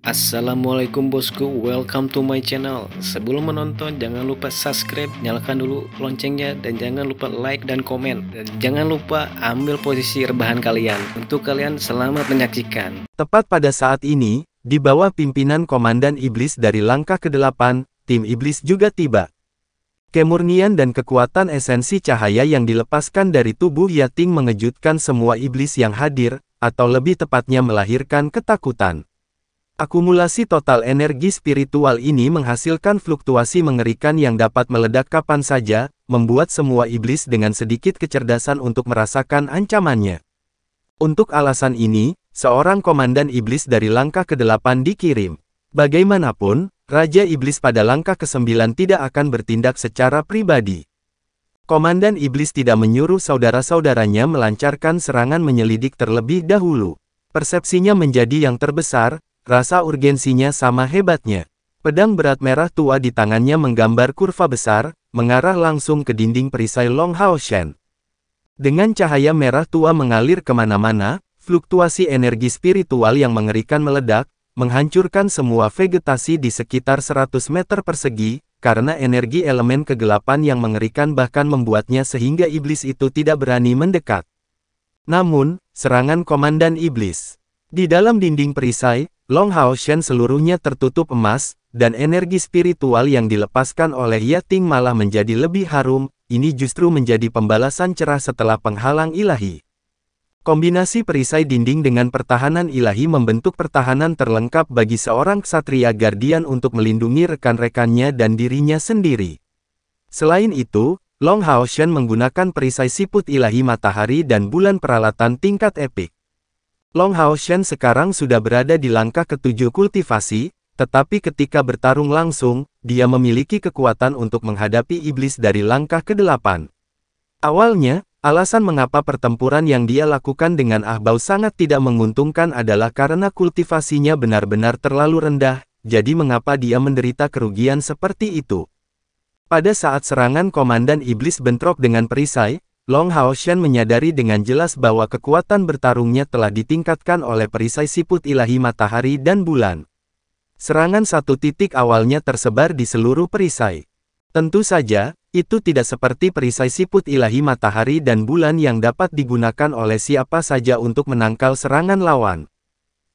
Assalamualaikum bosku, welcome to my channel. Sebelum menonton jangan lupa subscribe, nyalakan dulu loncengnya, dan jangan lupa like dan komen. Dan jangan lupa ambil posisi rebahan kalian. Untuk kalian selamat menyaksikan. Tepat pada saat ini, di bawah pimpinan Komandan Iblis dari langkah ke-8, tim Iblis juga tiba. Kemurnian dan kekuatan esensi cahaya yang dilepaskan dari tubuh Yating mengejutkan semua iblis yang hadir, atau lebih tepatnya melahirkan ketakutan. Akumulasi total energi spiritual ini menghasilkan fluktuasi mengerikan yang dapat meledak kapan saja, membuat semua iblis dengan sedikit kecerdasan untuk merasakan ancamannya. Untuk alasan ini, seorang komandan iblis dari langkah ke-8 dikirim. Bagaimanapun, Raja Iblis pada langkah ke-9 tidak akan bertindak secara pribadi. Komandan Iblis tidak menyuruh saudara-saudaranya melancarkan serangan menyelidik terlebih dahulu. Persepsinya menjadi yang terbesar. Rasa urgensinya sama hebatnya. Pedang berat merah tua di tangannya menggambar kurva besar, mengarah langsung ke dinding perisai Long Hao Shen. Dengan cahaya merah tua mengalir kemana-mana, fluktuasi energi spiritual yang mengerikan meledak, menghancurkan semua vegetasi di sekitar 100 meter persegi, karena energi elemen kegelapan yang mengerikan bahkan membuatnya sehingga iblis itu tidak berani mendekat. Namun, serangan Komandan Iblis. Di dalam dinding perisai, Long Hao Shen seluruhnya tertutup emas, dan energi spiritual yang dilepaskan oleh Yating malah menjadi lebih harum, ini justru menjadi pembalasan cerah setelah penghalang ilahi. Kombinasi perisai dinding dengan pertahanan ilahi membentuk pertahanan terlengkap bagi seorang ksatria guardian untuk melindungi rekan-rekannya dan dirinya sendiri. Selain itu, Long Hao Shen menggunakan perisai siput ilahi matahari dan bulan peralatan tingkat epik. Long Hao Shen sekarang sudah berada di langkah ke-7 kultivasi, tetapi ketika bertarung langsung, dia memiliki kekuatan untuk menghadapi iblis dari langkah ke-8. Awalnya, alasan mengapa pertempuran yang dia lakukan dengan Ahbao sangat tidak menguntungkan adalah karena kultivasinya benar-benar terlalu rendah, jadi mengapa dia menderita kerugian seperti itu. Pada saat serangan Komandan Iblis bentrok dengan perisai, Long Hao Shen menyadari dengan jelas bahwa kekuatan bertarungnya telah ditingkatkan oleh perisai siput ilahi matahari dan bulan. Serangan satu titik awalnya tersebar di seluruh perisai. Tentu saja, itu tidak seperti perisai siput ilahi matahari dan bulan yang dapat digunakan oleh siapa saja untuk menangkal serangan lawan.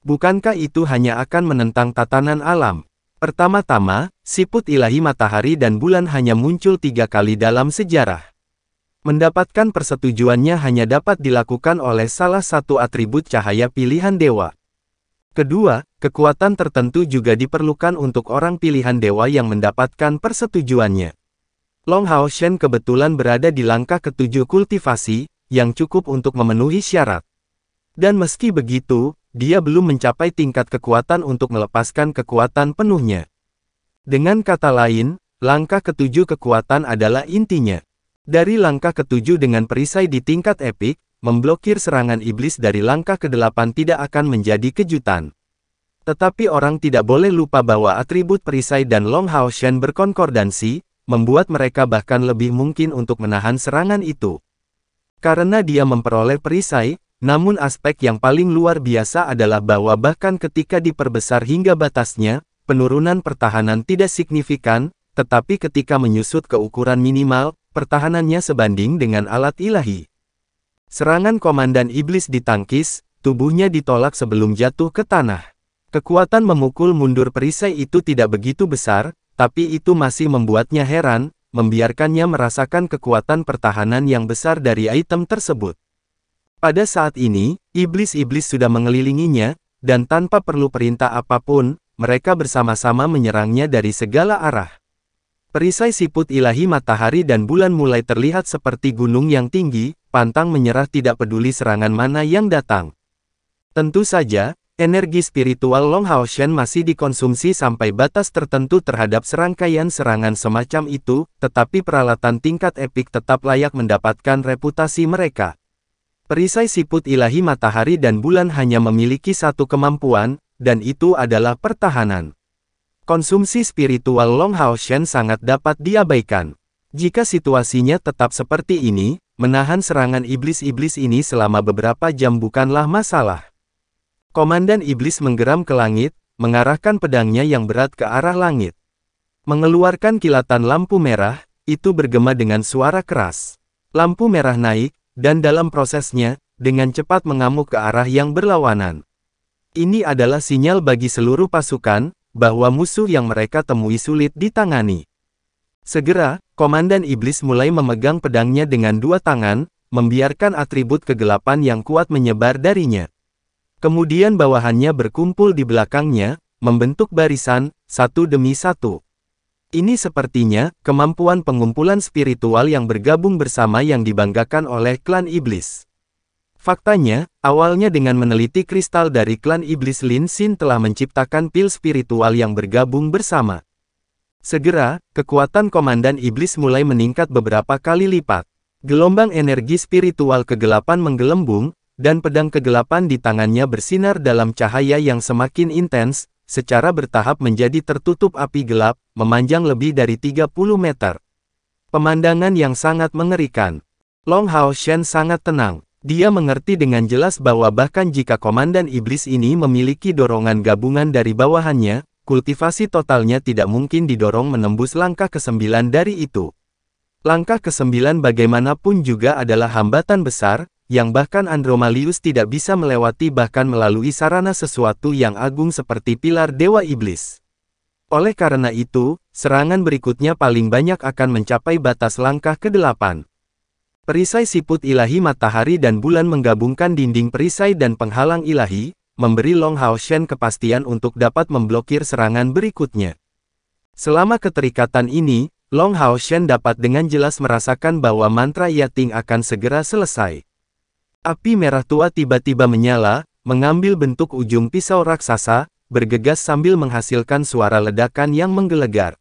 Bukankah itu hanya akan menentang tatanan alam? Pertama-tama, siput ilahi matahari dan bulan hanya muncul 3 kali dalam sejarah. Mendapatkan persetujuannya hanya dapat dilakukan oleh salah satu atribut cahaya pilihan dewa. Kedua, kekuatan tertentu juga diperlukan untuk orang pilihan dewa yang mendapatkan persetujuannya. Long Hao Shen kebetulan berada di langkah ke-7 kultivasi, yang cukup untuk memenuhi syarat. Dan meski begitu, dia belum mencapai tingkat kekuatan untuk melepaskan kekuatan penuhnya. Dengan kata lain, langkah ke-7 kekuatan adalah intinya. Dari langkah ke-7 dengan perisai di tingkat epik, memblokir serangan iblis dari langkah ke-8 tidak akan menjadi kejutan. Tetapi orang tidak boleh lupa bahwa atribut perisai dan Long Hao Shen berkonkordansi, membuat mereka bahkan lebih mungkin untuk menahan serangan itu. Karena dia memperoleh perisai, namun aspek yang paling luar biasa adalah bahwa bahkan ketika diperbesar hingga batasnya, penurunan pertahanan tidak signifikan, tetapi ketika menyusut ke ukuran minimal, pertahanannya sebanding dengan alat ilahi. Serangan Komandan Iblis ditangkis, tubuhnya ditolak sebelum jatuh ke tanah. Kekuatan memukul mundur perisai itu tidak begitu besar, tapi itu masih membuatnya heran, membiarkannya merasakan kekuatan pertahanan yang besar dari item tersebut. Pada saat ini, iblis-iblis sudah mengelilinginya, dan tanpa perlu perintah apapun, mereka bersama-sama menyerangnya dari segala arah. Perisai siput ilahi matahari dan bulan mulai terlihat seperti gunung yang tinggi, pantang menyerah tidak peduli serangan mana yang datang. Tentu saja, energi spiritual Long Hao Shen masih dikonsumsi sampai batas tertentu terhadap serangkaian serangan semacam itu, tetapi peralatan tingkat epik tetap layak mendapatkan reputasi mereka. Perisai siput ilahi matahari dan bulan hanya memiliki satu kemampuan, dan itu adalah pertahanan. Konsumsi spiritual Long Hao Shen sangat dapat diabaikan. Jika situasinya tetap seperti ini, menahan serangan iblis-iblis ini selama beberapa jam bukanlah masalah. Komandan Iblis menggeram ke langit, mengarahkan pedangnya yang berat ke arah langit. Mengeluarkan kilatan lampu merah, itu bergema dengan suara keras. Lampu merah naik, dan dalam prosesnya, dengan cepat mengamuk ke arah yang berlawanan. Ini adalah sinyal bagi seluruh pasukan, bahwa musuh yang mereka temui sulit ditangani. Segera, Komandan Iblis mulai memegang pedangnya dengan dua tangan, membiarkan atribut kegelapan yang kuat menyebar darinya. Kemudian bawahannya berkumpul di belakangnya, membentuk barisan, satu demi satu. Ini sepertinya, kemampuan pengumpulan spiritual yang bergabung bersama yang dibanggakan oleh klan Iblis. Faktanya, awalnya dengan meneliti kristal dari klan Iblis Lin Xin telah menciptakan pil spiritual yang bergabung bersama. Segera, kekuatan Komandan Iblis mulai meningkat beberapa kali lipat. Gelombang energi spiritual kegelapan menggelembung, dan pedang kegelapan di tangannya bersinar dalam cahaya yang semakin intens, secara bertahap menjadi tertutup api gelap, memanjang lebih dari 30 meter. Pemandangan yang sangat mengerikan. Long Hao Shen sangat tenang. Dia mengerti dengan jelas bahwa bahkan jika Komandan Iblis ini memiliki dorongan gabungan dari bawahannya, kultivasi totalnya tidak mungkin didorong menembus langkah ke-9 dari itu. Langkah ke-9 bagaimanapun juga adalah hambatan besar, yang bahkan Andromalius tidak bisa melewati bahkan melalui sarana sesuatu yang agung seperti pilar Dewa Iblis. Oleh karena itu, serangan berikutnya paling banyak akan mencapai batas langkah ke-8. Perisai siput ilahi matahari dan bulan menggabungkan dinding perisai dan penghalang ilahi, memberi Long Hao Shen kepastian untuk dapat memblokir serangan berikutnya. Selama keterikatan ini, Long Hao Shen dapat dengan jelas merasakan bahwa mantra Yating akan segera selesai. Api merah tua tiba-tiba menyala, mengambil bentuk ujung pisau raksasa, bergegas sambil menghasilkan suara ledakan yang menggelegar.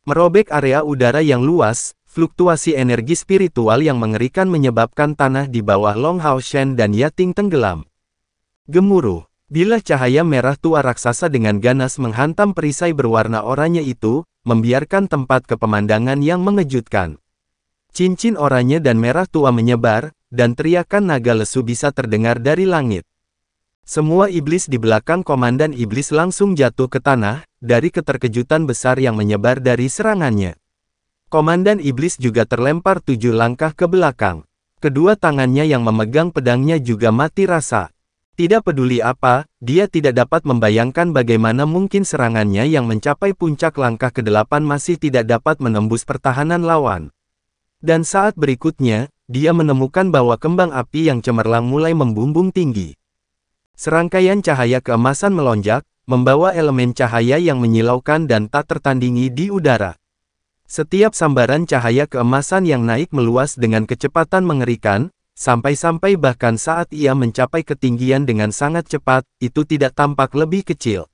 Merobek area udara yang luas, fluktuasi energi spiritual yang mengerikan menyebabkan tanah di bawah Long Hao Shen dan Yating tenggelam. Gemuruh. Bilah cahaya merah tua raksasa dengan ganas menghantam perisai berwarna oranye itu, membiarkan tempat ke pemandangan yang mengejutkan. Cincin oranye dan merah tua menyebar, dan teriakan naga lesu bisa terdengar dari langit. Semua iblis di belakang Komandan Iblis langsung jatuh ke tanah, dari keterkejutan besar yang menyebar dari serangannya. Komandan Iblis juga terlempar 7 langkah ke belakang. Kedua tangannya yang memegang pedangnya juga mati rasa. Tidak peduli apa, dia tidak dapat membayangkan bagaimana mungkin serangannya yang mencapai puncak langkah ke-8 masih tidak dapat menembus pertahanan lawan. Dan saat berikutnya, dia menemukan bahwa kembang api yang cemerlang mulai membumbung tinggi. Serangkaian cahaya keemasan melonjak, membawa elemen cahaya yang menyilaukan dan tak tertandingi di udara. Setiap sambaran cahaya keemasan yang naik meluas dengan kecepatan mengerikan, sampai-sampai bahkan saat ia mencapai ketinggian dengan sangat cepat, itu tidak tampak lebih kecil.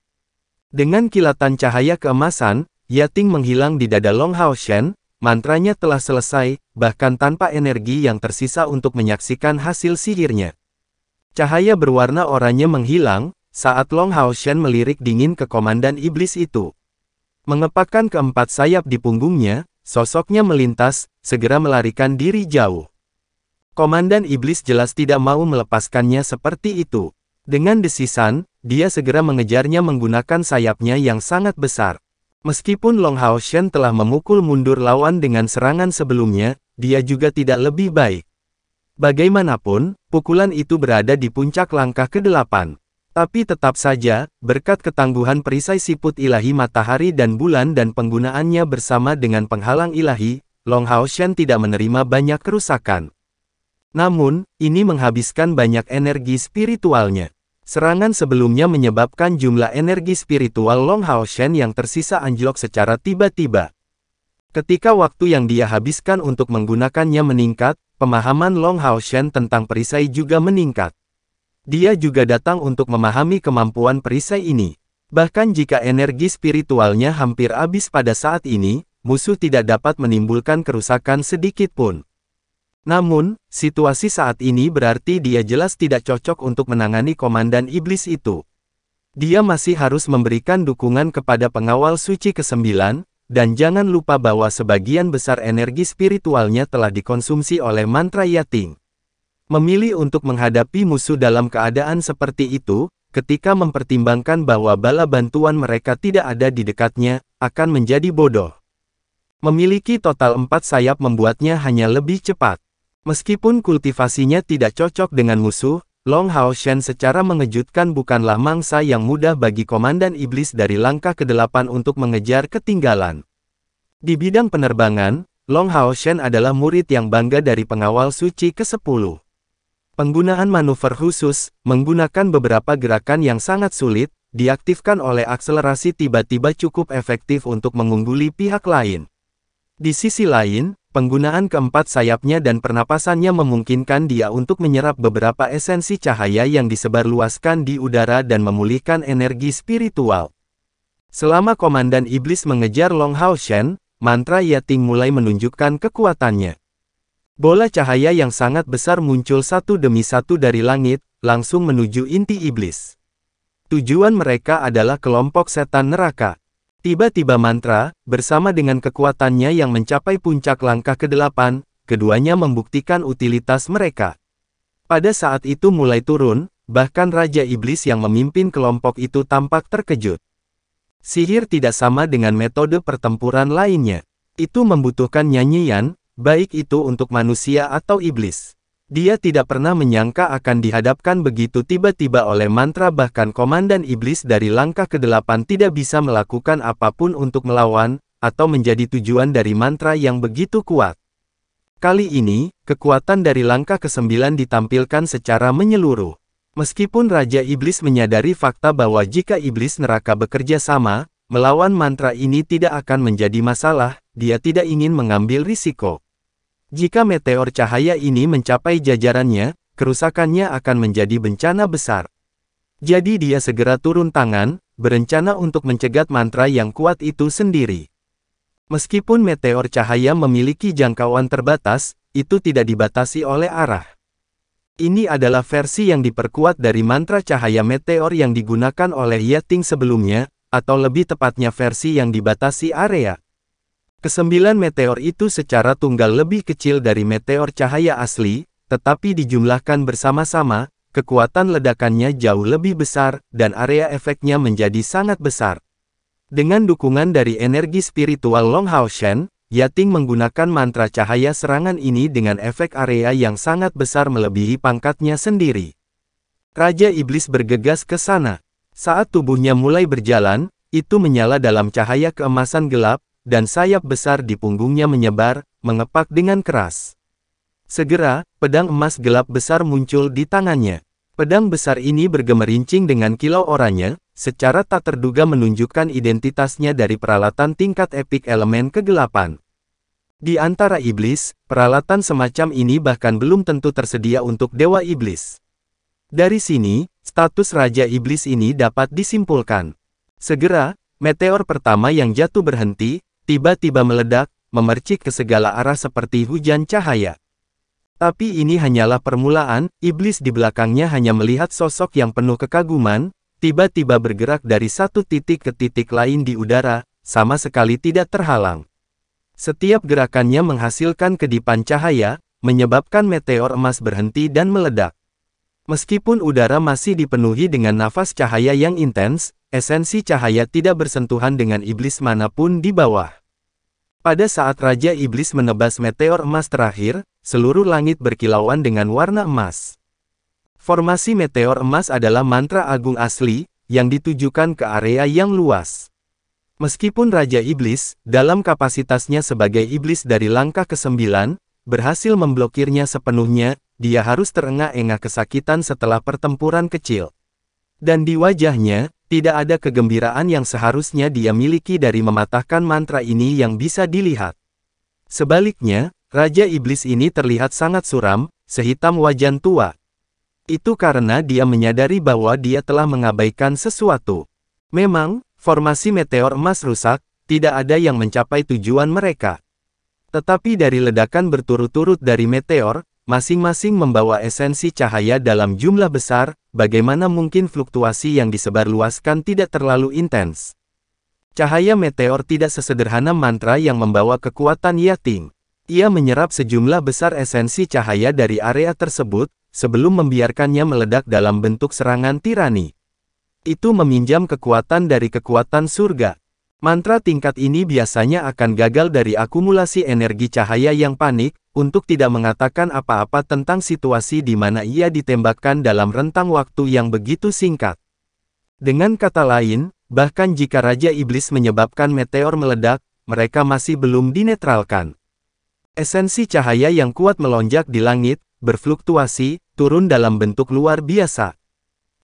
Dengan kilatan cahaya keemasan, Yating menghilang di dada Long Hao Shen, mantranya telah selesai, bahkan tanpa energi yang tersisa untuk menyaksikan hasil sihirnya. Cahaya berwarna oranye menghilang, saat Long Hao Shen melirik dingin ke Komandan Iblis itu. Mengepakkan keempat sayap di punggungnya, sosoknya melintas, segera melarikan diri jauh. Komandan Iblis jelas tidak mau melepaskannya seperti itu. Dengan desisan, dia segera mengejarnya menggunakan sayapnya yang sangat besar. Meskipun Long Hao Shen telah memukul mundur lawan dengan serangan sebelumnya, dia juga tidak lebih baik. Bagaimanapun, pukulan itu berada di puncak langkah ke-8. Tapi tetap saja, berkat ketangguhan perisai siput ilahi matahari dan bulan dan penggunaannya bersama dengan penghalang ilahi, Long Hao Shen tidak menerima banyak kerusakan. Namun, ini menghabiskan banyak energi spiritualnya. Serangan sebelumnya menyebabkan jumlah energi spiritual Long Hao Shen yang tersisa anjlok secara tiba-tiba. Ketika waktu yang dia habiskan untuk menggunakannya meningkat, pemahaman Long Hao Shen tentang perisai juga meningkat. Dia juga datang untuk memahami kemampuan perisai ini. Bahkan jika energi spiritualnya hampir habis pada saat ini, musuh tidak dapat menimbulkan kerusakan sedikit pun. Namun, situasi saat ini berarti dia jelas tidak cocok untuk menangani Komandan Iblis itu. Dia masih harus memberikan dukungan kepada pengawal suci ke-9, dan jangan lupa bahwa sebagian besar energi spiritualnya telah dikonsumsi oleh mantra Yating. Memilih untuk menghadapi musuh dalam keadaan seperti itu, ketika mempertimbangkan bahwa bala bantuan mereka tidak ada di dekatnya, akan menjadi bodoh. Memiliki total 4 sayap membuatnya hanya lebih cepat. Meskipun kultivasinya tidak cocok dengan musuh, Long Hao Shen secara mengejutkan bukanlah mangsa yang mudah bagi Komandan Iblis dari langkah ke-8 untuk mengejar ketinggalan. Di bidang penerbangan, Long Hao Shen adalah murid yang bangga dari pengawal suci ke-10. Penggunaan manuver khusus, menggunakan beberapa gerakan yang sangat sulit, diaktifkan oleh akselerasi tiba-tiba cukup efektif untuk mengungguli pihak lain. Di sisi lain, penggunaan keempat sayapnya dan pernapasannya memungkinkan dia untuk menyerap beberapa esensi cahaya yang disebarluaskan di udara dan memulihkan energi spiritual. Selama Komandan Iblis mengejar Long Hao Shen, mantra Yating mulai menunjukkan kekuatannya. Bola cahaya yang sangat besar muncul satu demi satu dari langit, langsung menuju inti iblis. Tujuan mereka adalah kelompok setan neraka. Tiba-tiba mantra, bersama dengan kekuatannya yang mencapai puncak langkah ke-8, keduanya membuktikan utilitas mereka. Pada saat itu mulai turun, bahkan Raja Iblis yang memimpin kelompok itu tampak terkejut. Sihir tidak sama dengan metode pertempuran lainnya. Itu membutuhkan nyanyian, baik itu untuk manusia atau iblis. Dia tidak pernah menyangka akan dihadapkan begitu tiba-tiba oleh mantra, bahkan Komandan Iblis dari langkah ke-8 tidak bisa melakukan apapun untuk melawan, atau menjadi tujuan dari mantra yang begitu kuat. Kali ini, kekuatan dari langkah ke-9 ditampilkan secara menyeluruh. Meskipun Raja Iblis menyadari fakta bahwa jika Iblis neraka bekerja sama, melawan mantra ini tidak akan menjadi masalah, dia tidak ingin mengambil risiko. Jika meteor cahaya ini mencapai jajarannya, kerusakannya akan menjadi bencana besar. Jadi dia segera turun tangan, berencana untuk mencegat mantra yang kuat itu sendiri. Meskipun meteor cahaya memiliki jangkauan terbatas, itu tidak dibatasi oleh arah. Ini adalah versi yang diperkuat dari mantra cahaya meteor yang digunakan oleh Yating sebelumnya, atau lebih tepatnya versi yang dibatasi area. Kesembilan meteor itu secara tunggal lebih kecil dari meteor cahaya asli, tetapi dijumlahkan bersama-sama, kekuatan ledakannya jauh lebih besar, dan area efeknya menjadi sangat besar. Dengan dukungan dari energi spiritual Long Hao Shen, Yating menggunakan mantra cahaya serangan ini dengan efek area yang sangat besar melebihi pangkatnya sendiri. Raja Iblis bergegas ke sana. Saat tubuhnya mulai berjalan, itu menyala dalam cahaya keemasan gelap, dan sayap besar di punggungnya menyebar, mengepak dengan keras. Segera, pedang emas gelap besar muncul di tangannya. Pedang besar ini bergemerincing dengan kilau oranye, secara tak terduga menunjukkan identitasnya dari peralatan tingkat epik elemen kegelapan. Di antara iblis, peralatan semacam ini bahkan belum tentu tersedia untuk Dewa Iblis. Dari sini, status Raja Iblis ini dapat disimpulkan. Segera, meteor pertama yang jatuh berhenti, tiba-tiba meledak, memercik ke segala arah seperti hujan cahaya. Tapi ini hanyalah permulaan, iblis di belakangnya hanya melihat sosok yang penuh kekaguman, tiba-tiba bergerak dari satu titik ke titik lain di udara, sama sekali tidak terhalang. Setiap gerakannya menghasilkan kedipan cahaya, menyebabkan meteor emas berhenti dan meledak. Meskipun udara masih dipenuhi dengan nafas cahaya yang intens, esensi cahaya tidak bersentuhan dengan iblis manapun di bawah. Pada saat Raja Iblis menebas meteor emas terakhir, seluruh langit berkilauan dengan warna emas. Formasi meteor emas adalah mantra agung asli, yang ditujukan ke area yang luas. Meskipun Raja Iblis, dalam kapasitasnya sebagai iblis dari langkah ke-9, berhasil memblokirnya sepenuhnya, dia harus terengah-engah kesakitan setelah pertempuran kecil. Dan di wajahnya, tidak ada kegembiraan yang seharusnya dia miliki dari mematahkan mantra ini yang bisa dilihat. Sebaliknya, Raja Iblis ini terlihat sangat suram, sehitam wajan tua. Itu karena dia menyadari bahwa dia telah mengabaikan sesuatu. Memang, formasi meteor emas rusak, tidak ada yang mencapai tujuan mereka. Tetapi dari ledakan berturut-turut dari meteor, masing-masing membawa esensi cahaya dalam jumlah besar, bagaimana mungkin fluktuasi yang disebarluaskan tidak terlalu intens. Cahaya meteor tidak sesederhana mantra yang membawa kekuatan Yating. Ia menyerap sejumlah besar esensi cahaya dari area tersebut, sebelum membiarkannya meledak dalam bentuk serangan tirani. Itu meminjam kekuatan dari kekuatan surga. Mantra tingkat ini biasanya akan gagal dari akumulasi energi cahaya yang panik, untuk tidak mengatakan apa-apa tentang situasi di mana ia ditembakkan dalam rentang waktu yang begitu singkat. Dengan kata lain, bahkan jika Raja Iblis menyebabkan meteor meledak, mereka masih belum dinetralkan. Esensi cahaya yang kuat melonjak di langit, berfluktuasi, turun dalam bentuk luar biasa.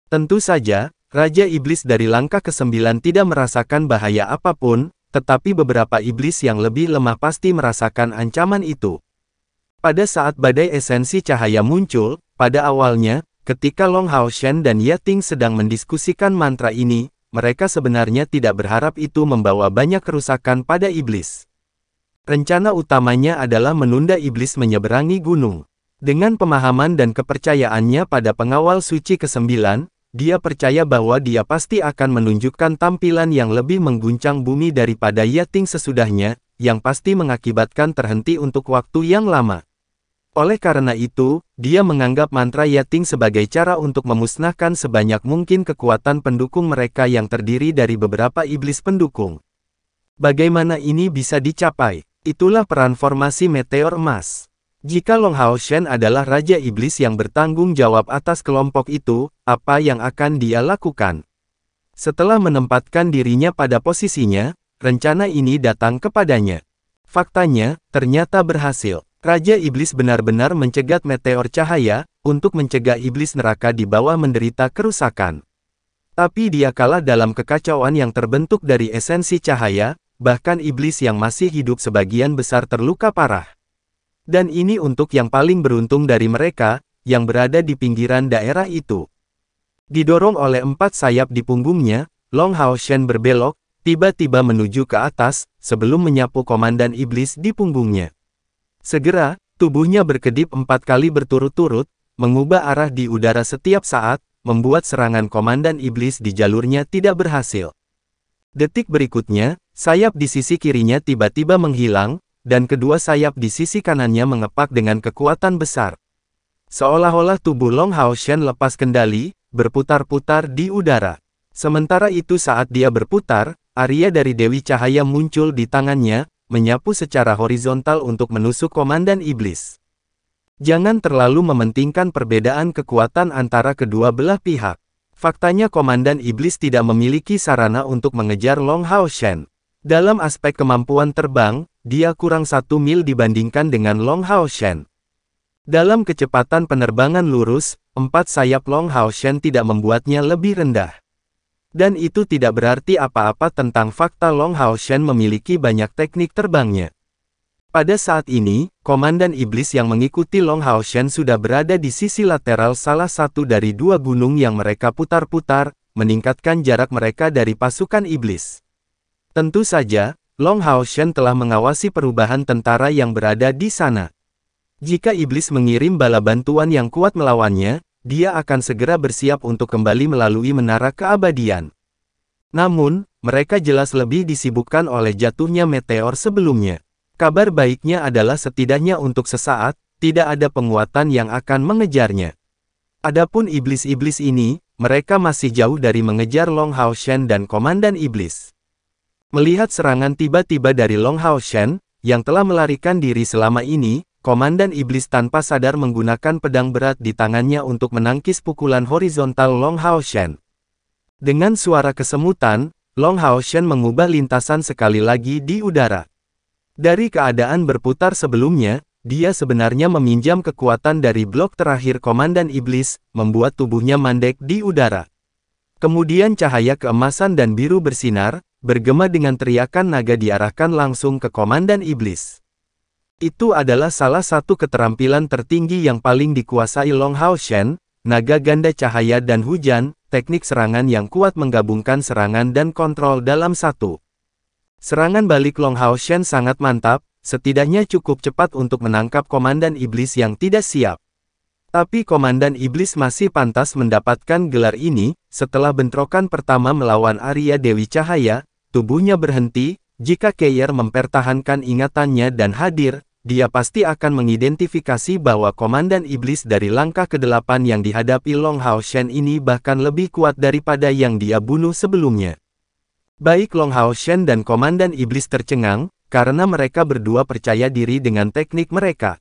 Tentu saja, Raja Iblis dari langkah ke-9 tidak merasakan bahaya apapun, tetapi beberapa iblis yang lebih lemah pasti merasakan ancaman itu. Pada saat badai esensi cahaya muncul, pada awalnya, ketika Long Hao Shen dan Yating sedang mendiskusikan mantra ini, mereka sebenarnya tidak berharap itu membawa banyak kerusakan pada iblis. Rencana utamanya adalah menunda iblis menyeberangi gunung. Dengan pemahaman dan kepercayaannya pada pengawal suci ke-9, dia percaya bahwa dia pasti akan menunjukkan tampilan yang lebih mengguncang bumi daripada Yating sesudahnya, yang pasti mengakibatkan terhenti untuk waktu yang lama. Oleh karena itu, dia menganggap mantra Yating sebagai cara untuk memusnahkan sebanyak mungkin kekuatan pendukung mereka yang terdiri dari beberapa iblis pendukung. Bagaimana ini bisa dicapai? Itulah peran formasi meteor emas. Jika Long Hao Shen adalah Raja Iblis yang bertanggung jawab atas kelompok itu, apa yang akan dia lakukan? Setelah menempatkan dirinya pada posisinya, rencana ini datang kepadanya. Faktanya, ternyata berhasil. Raja Iblis benar-benar mencegat meteor cahaya, untuk mencegah iblis neraka di bawah menderita kerusakan. Tapi dia kalah dalam kekacauan yang terbentuk dari esensi cahaya, bahkan iblis yang masih hidup sebagian besar terluka parah. Dan ini untuk yang paling beruntung dari mereka, yang berada di pinggiran daerah itu. Didorong oleh 4 sayap di punggungnya, Long Hao Shen berbelok, tiba-tiba menuju ke atas, sebelum menyapu komandan iblis di punggungnya. Segera, tubuhnya berkedip 4 kali berturut-turut, mengubah arah di udara setiap saat, membuat serangan komandan iblis di jalurnya tidak berhasil. Detik berikutnya, sayap di sisi kirinya tiba-tiba menghilang, dan kedua sayap di sisi kanannya mengepak dengan kekuatan besar. Seolah-olah tubuh Long Hao Shen lepas kendali, berputar-putar di udara. Sementara itu saat dia berputar, Arya dari Dewi Cahaya muncul di tangannya, menyapu secara horizontal untuk menusuk komandan iblis. Jangan terlalu mementingkan perbedaan kekuatan antara kedua belah pihak. Faktanya komandan iblis tidak memiliki sarana untuk mengejar Long Hao Shen. Dalam aspek kemampuan terbang, dia kurang 1 mil dibandingkan dengan Long Hao Shen. Dalam kecepatan penerbangan lurus, 4 sayap Long Hao Shen tidak membuatnya lebih rendah. Dan itu tidak berarti apa-apa tentang fakta Long Hao Shen memiliki banyak teknik terbangnya. Pada saat ini, komandan iblis yang mengikuti Long Hao Shen sudah berada di sisi lateral salah satu dari 2 gunung yang mereka putar-putar, meningkatkan jarak mereka dari pasukan iblis. Tentu saja, Long Hao Shen telah mengawasi perubahan tentara yang berada di sana. Jika iblis mengirim bala bantuan yang kuat melawannya, dia akan segera bersiap untuk kembali melalui menara keabadian. Namun, mereka jelas lebih disibukkan oleh jatuhnya meteor sebelumnya. Kabar baiknya adalah setidaknya untuk sesaat, tidak ada penguatan yang akan mengejarnya. Adapun iblis-iblis ini, mereka masih jauh dari mengejar Long Hao Shen dan komandan iblis. Melihat serangan tiba-tiba dari Long Hao Shen, yang telah melarikan diri selama ini, komandan iblis tanpa sadar menggunakan pedang berat di tangannya untuk menangkis pukulan horizontal Long Hao Shen. Dengan suara kesemutan, Long Hao Shen mengubah lintasan sekali lagi di udara. Dari keadaan berputar sebelumnya, dia sebenarnya meminjam kekuatan dari blok terakhir komandan iblis, membuat tubuhnya mandek di udara. Kemudian cahaya keemasan dan biru bersinar, bergema dengan teriakan naga diarahkan langsung ke komandan iblis. Itu adalah salah satu keterampilan tertinggi yang paling dikuasai Long Hao Shen, naga ganda cahaya dan hujan, teknik serangan yang kuat menggabungkan serangan dan kontrol dalam satu. Serangan balik Long Hao Shen sangat mantap, setidaknya cukup cepat untuk menangkap komandan iblis yang tidak siap. Tapi komandan iblis masih pantas mendapatkan gelar ini, setelah bentrokan pertama melawan Arya Dewi Cahaya, tubuhnya berhenti, jika Keir mempertahankan ingatannya dan hadir, dia pasti akan mengidentifikasi bahwa Komandan Iblis dari langkah ke-8 yang dihadapi Long Hao Shen ini bahkan lebih kuat daripada yang dia bunuh sebelumnya. Baik Long Hao Shen dan Komandan Iblis tercengang, karena mereka berdua percaya diri dengan teknik mereka.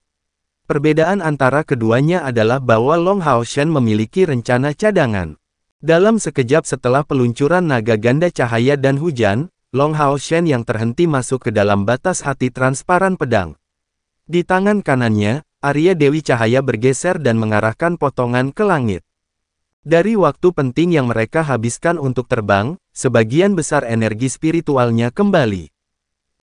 Perbedaan antara keduanya adalah bahwa Long Hao Shen memiliki rencana cadangan. Dalam sekejap setelah peluncuran naga ganda cahaya dan hujan, Long Hao Shen yang terhenti masuk ke dalam batas hati transparan pedang. Di tangan kanannya, Arya Dewi Cahaya bergeser dan mengarahkan potongan ke langit. Dari waktu penting yang mereka habiskan untuk terbang, sebagian besar energi spiritualnya kembali.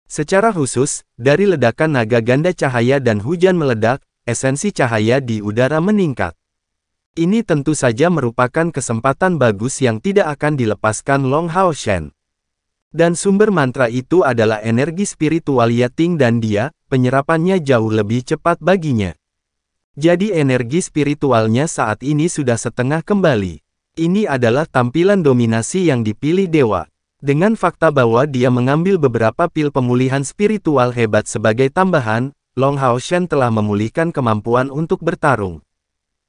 Secara khusus, dari ledakan naga ganda cahaya dan hujan meledak, esensi cahaya di udara meningkat. Ini tentu saja merupakan kesempatan bagus yang tidak akan dilepaskan Long Hao Shen. Dan sumber mantra itu adalah energi spiritual Yating dan dia, penyerapannya jauh lebih cepat baginya. Jadi energi spiritualnya saat ini sudah setengah kembali. Ini adalah tampilan dominasi yang dipilih dewa. Dengan fakta bahwa dia mengambil beberapa pil pemulihan spiritual hebat sebagai tambahan, Long Hao Shen telah memulihkan kemampuan untuk bertarung.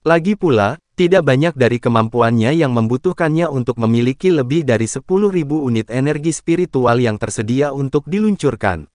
Lagi pula, tidak banyak dari kemampuannya yang membutuhkannya untuk memiliki lebih dari 10.000 unit energi spiritual yang tersedia untuk diluncurkan.